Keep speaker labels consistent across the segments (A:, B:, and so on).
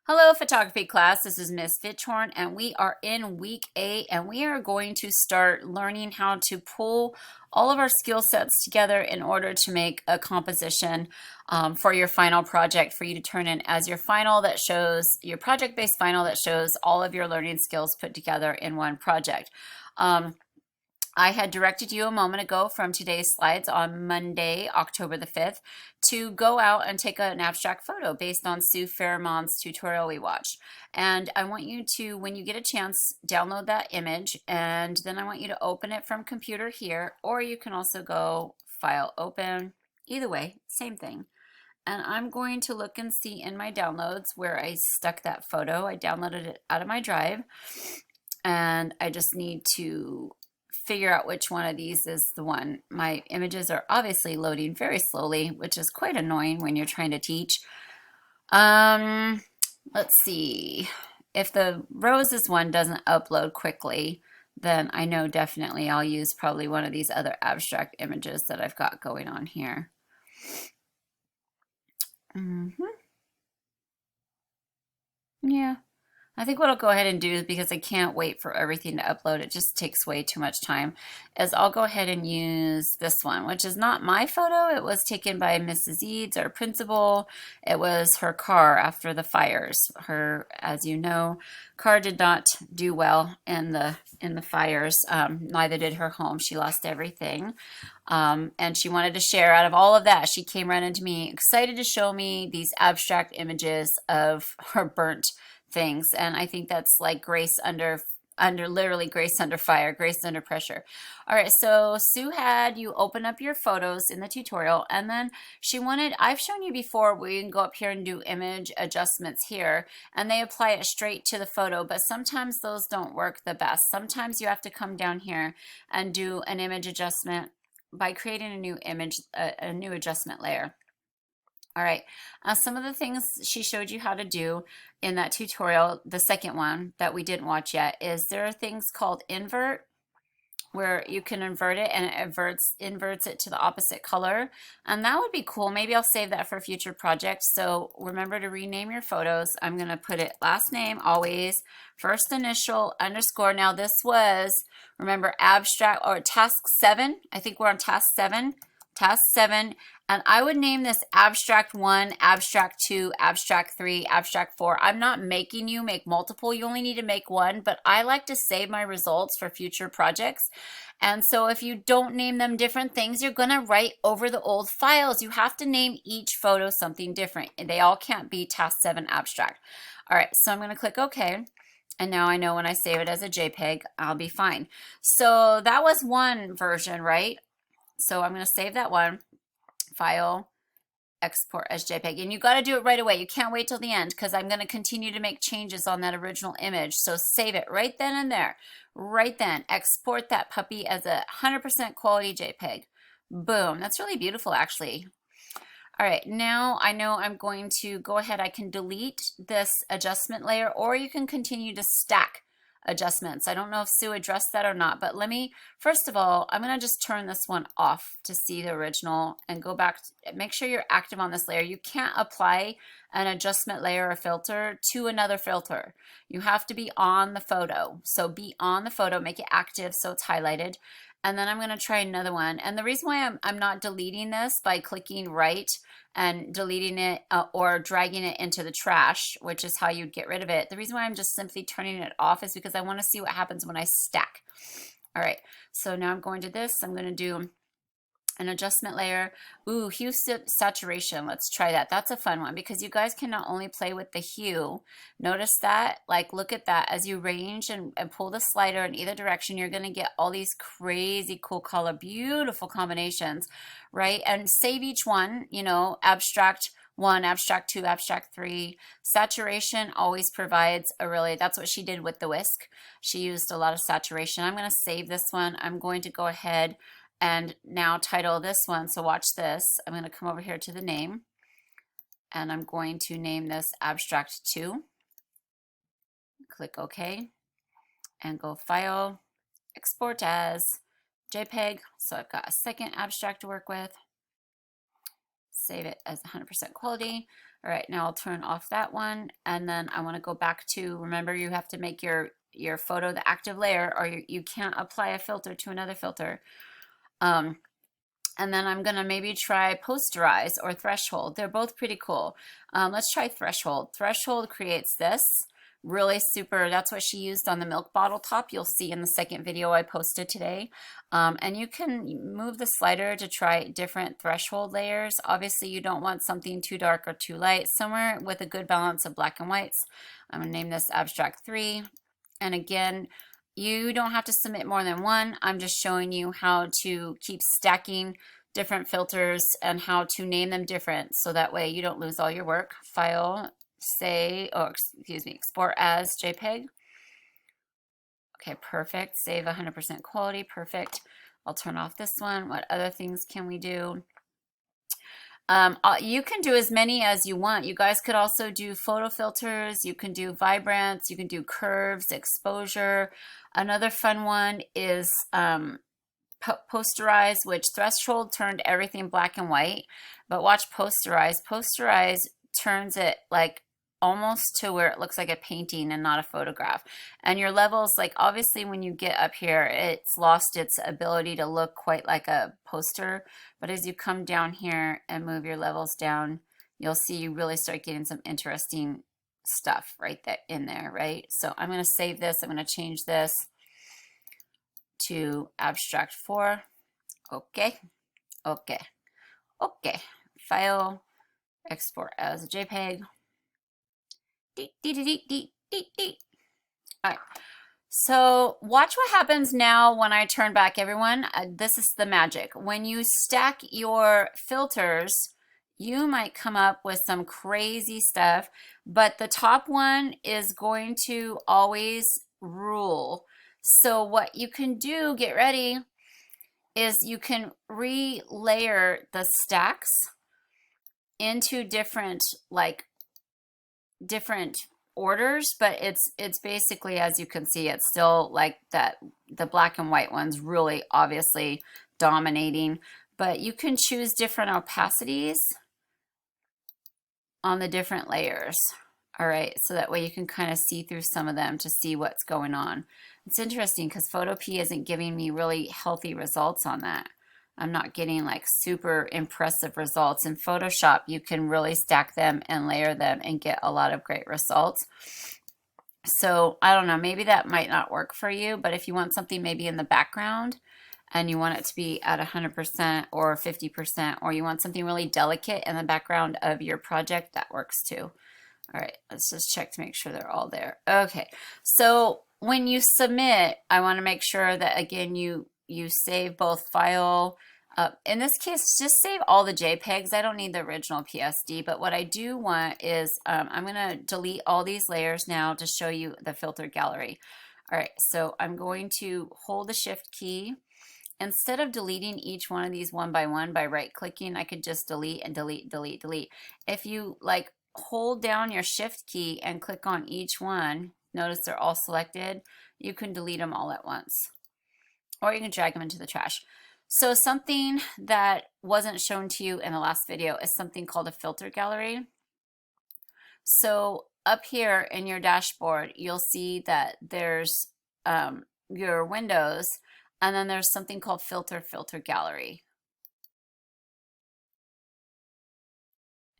A: Hello, photography class. This is Miss Fitchhorn, and we are in week 8, and we are going to start learning how to pull all of our skill sets together in order to make a composition for your final project for you to turn in as your final that shows your project-based final that shows all of your learning skills put together in one project. I had directed you a moment ago from today's slides on Monday, October the 5th, to go out and take an abstract photo based on Sue Fairmont's tutorial we watched. And I want you to, when you get a chance, download that image, and then I want you to open it from computer here, or you can also go File, Open. Either way, same thing. And I'm going to look and see in my downloads where I stuck that photo. I downloaded it out of my drive, and I just need to figure out which one of these is the one. My images are obviously loading very slowly, which is quite annoying when you're trying to teach. Let's see. If the roses one doesn't upload quickly, then I know definitely I'll use probably one of these other abstract images that I've got going on here. Yeah. I think what I'll go ahead and do, because I can't wait for everything to upload, it just takes way too much time, is I'll go ahead and use this one, which is not my photo. It was taken by Mrs. Eads, our principal. It was her car after the fires. Her, as you know, car did not do well in the fires. Neither did her home. She lost everything. And she wanted to share out of all of that. She came running to me, excited to show me these abstract images of her burnt things. And I think that's like grace under literally grace under fire, grace under pressure. All right, so Sue had you open up your photos in the tutorial, and then she wanted, I've shown you before, we can go up here and do image adjustments here, and they apply it straight to the photo, but sometimes those don't work the best. Sometimes you have to come down here and do an image adjustment by creating a new image, a new adjustment layer. All right, some of the things she showed you how to do in that tutorial, the second one that we didn't watch yet, is there are things called invert, where you can invert it and it inverts it to the opposite color. And that would be cool. Maybe I'll save that for future projects. So remember to rename your photos. I'm going to put it last name, always, first initial, underscore. Now this was, remember, abstract or task 7. I think we're on task 7. Task 7, and I would name this Abstract 1, Abstract 2, Abstract 3, Abstract 4. I'm not making you make multiple. You only need to make one, but I like to save my results for future projects. And so if you don't name them different things, you're going to write over the old files. You have to name each photo something different, and they all can't be Task 7 Abstract. All right, so I'm going to click OK. And now I know when I save it as a JPEG, I'll be fine. So that was one version, right? So I'm going to save that one, File, Export as JPEG. And you got to do it right away. You can't wait till the end, because I'm going to continue to make changes on that original image. So save it right then and there. Right then. Export that puppy as a 100% quality JPEG. Boom. That's really beautiful, actually. All right, now I know I'm going to go ahead. I can delete this adjustment layer, or you can continue to stack adjustments. I don't know if Sue addressed that or not, but let me, first of all, I'm going to just turn this one off to see the original and go back. Make sure you're active on this layer. You can't apply an adjustment layer or filter to another filter. You have to be on the photo. So be on the photo, make it active so it's highlighted. And then I'm going to try another one. And the reason why I'm not deleting this by clicking right and deleting it or dragging it into the trash, which is how you'd get rid of it. The reason why I'm just simply turning it off is because I want to see what happens when I stack. All right, so now I'm going to this. I'm going to do an adjustment layer. Ooh, hue saturation. Let's try that. That's a fun one, because you guys can not only play with the hue. Notice that, like, look at that. As you range and pull the slider in either direction, you're going to get all these crazy cool color, beautiful combinations, right? And save each one, you know, abstract 1, abstract 2, abstract 3. Saturation always provides a really, that's what she did with the whisk. She used a lot of saturation. I'm going to save this one. I'm going to go ahead and now title this one. So watch this. I'm going to come over here to the name, and I'm going to name this Abstract 2. Click OK and go File, Export as JPEG. So I've got a second abstract to work with. Save it as 100% quality. All right, now I'll turn off that one, and then I want to go back to, remember you have to make your photo the active layer, or you can't apply a filter to another filter. And then I'm gonna maybe try Posterize or Threshold. They're both pretty cool. Let's try Threshold. Threshold creates this really super, that's what she used on the milk bottle top. You'll see in the second video I posted today. And you can move the slider to try different threshold layers. Obviously you don't want something too dark or too light, somewhere with a good balance of black and whites. I'm gonna name this Abstract 3. And again, you don't have to submit more than one. I'm just showing you how to keep stacking different filters and how to name them different, so that way you don't lose all your work. File, export as JPEG. Okay, perfect. Save 100% quality, perfect. I'll turn off this one. What other things can we do? You can do as many as you want. You guys could also do photo filters. You can do vibrance. You can do curves, exposure. Another fun one is Posterize, which Threshold turned everything black and white. But watch Posterize. Posterize turns it like almost to where it looks like a painting and not a photograph. And your levels, like obviously when you get up here, it's lost its ability to look quite like a poster. But as you come down here and move your levels down, you'll see you really start getting some interesting stuff right there in there, right? So I'm going to save this. I'm going to change this to Abstract 4. Okay. Okay. Okay. File, export as a JPEG. All right. So watch what happens now when I turn back, everyone. This is the magic. When you stack your filters, you might come up with some crazy stuff, but the top one is going to always rule. So what you can do, get ready, is you can relayer the stacks into different orders, but it's basically, as you can see, it's still like that, the black and white ones really obviously dominating, but you can choose different opacities on the different layers. All right, so that way you can kind of see through some of them to see what's going on. It's interesting because Photopea isn't giving me really healthy results on that. I'm not getting like super impressive results. In Photoshop, you can really stack them and layer them and get a lot of great results. So I don't know, maybe that might not work for you, but if you want something maybe in the background and you want it to be at 100% or 50%, or you want something really delicate in the background of your project, that works too. All right, let's just check to make sure they're all there. Okay, so when you submit, I want to make sure that, again, you save both file. In this case, just save all the JPEGs. I don't need the original PSD, but what I do want is I'm going to delete all these layers now to show you the filter gallery. All right, so I'm going to hold the Shift key. Instead of deleting each one of these one by one by right-clicking, I could just delete and delete, delete, delete. If you like hold down your Shift key and click on each one, notice they're all selected, you can delete them all at once. Or you can drag them into the trash. So something that wasn't shown to you in the last video is something called a filter gallery. So up here in your dashboard, you'll see that there's your windows, and then there's something called filter gallery.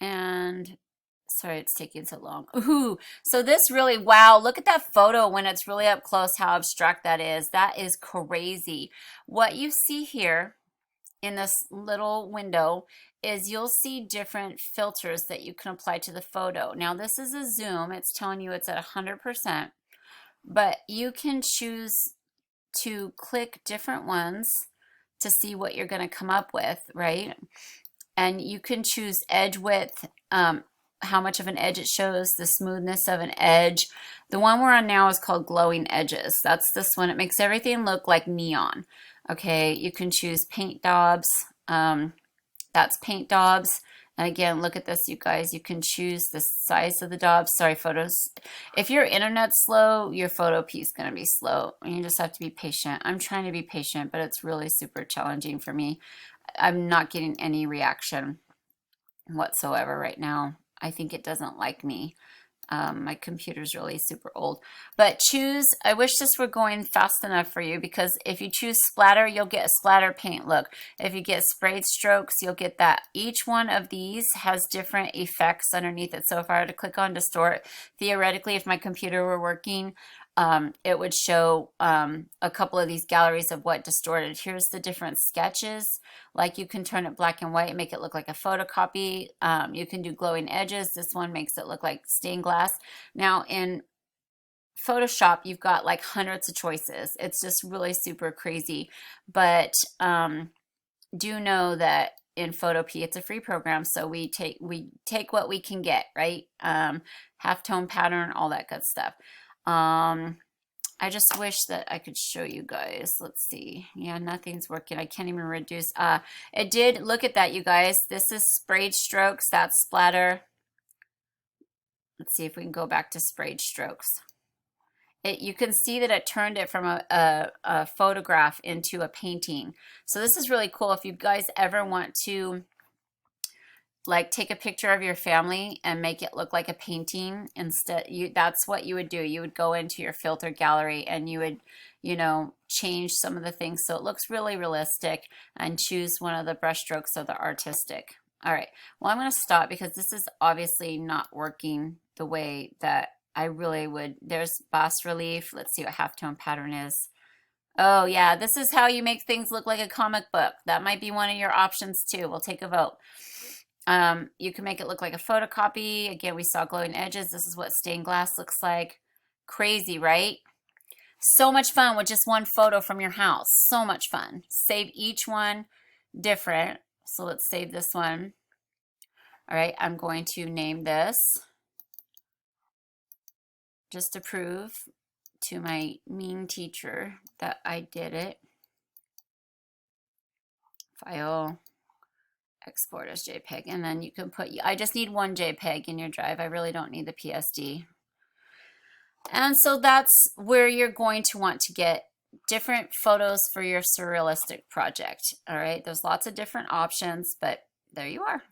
A: And sorry, it's taking so long. Ooh, so this really, wow, look at that photo when it's really up close, how abstract that is. That is crazy. What you see here in this little window is you'll see different filters that you can apply to the photo. Now this is a zoom, it's telling you it's at 100%, but you can choose to click different ones to see what you're going to come up with, right? And you can choose edge width, how much of an edge it shows, the smoothness of an edge. The one we're on now is called glowing edges. That's this one. It makes everything look like neon. Okay, you can choose paint daubs. That's paint daubs. And again, look at this, you guys. You can choose the size of the daubs. Sorry, photos. If your internet's slow, your Photopea is going to be slow. You just have to be patient. I'm trying to be patient, but it's really super challenging for me. I'm not getting any reaction whatsoever right now. I think it doesn't like me. My computer's really super old. But choose, I wish this were going fast enough for you, because if you choose splatter, you'll get a splatter paint look. If you get sprayed strokes, you'll get that. Each one of these has different effects underneath it. So if I were to click on distort, theoretically, if my computer were working, it would show a couple of these galleries of what distorted. Here's the different sketches. Like you can turn it black and white and make it look like a photocopy. You can do glowing edges. This one makes it look like stained glass. Now in Photoshop, you've got like hundreds of choices. It's just really super crazy. But do know that in Photopea, it's a free program, so we take what we can get, right? Halftone pattern, all that good stuff. I just wish that I could show you guys. Let's see. Yeah, nothing's working. I can't even reduce. It did. Look at that, you guys. This is sprayed strokes. That's splatter. Let's see if we can go back to sprayed strokes. You can see that it turned it from a photograph into a painting. So this is really cool. If you guys ever want to like take a picture of your family and make it look like a painting, that's what you would do. You would go into your filter gallery and you would, you know, change some of the things so it looks really realistic, and choose one of the brush strokes of the artistic. All right, well, I'm going to stop because this is obviously not working the way that I really would. There's bas relief. Let's see what halftone pattern is. Oh yeah, this is how you make things look like a comic book. That might be one of your options too. We'll take a vote. You can make it look like a photocopy. Again, we saw glowing edges. This is what stained glass looks like. Crazy, right? So much fun with just one photo from your house. So much fun. Save each one different. So let's save this one. All right, I'm going to name this, just to prove to my mean teacher that I did it. File, export as JPEG, and then you can put, I just need one JPEG in your drive. I really don't need the PSD. And so that's where you're going to want to get different photos for your surrealistic project. All right, there's lots of different options, but there you are.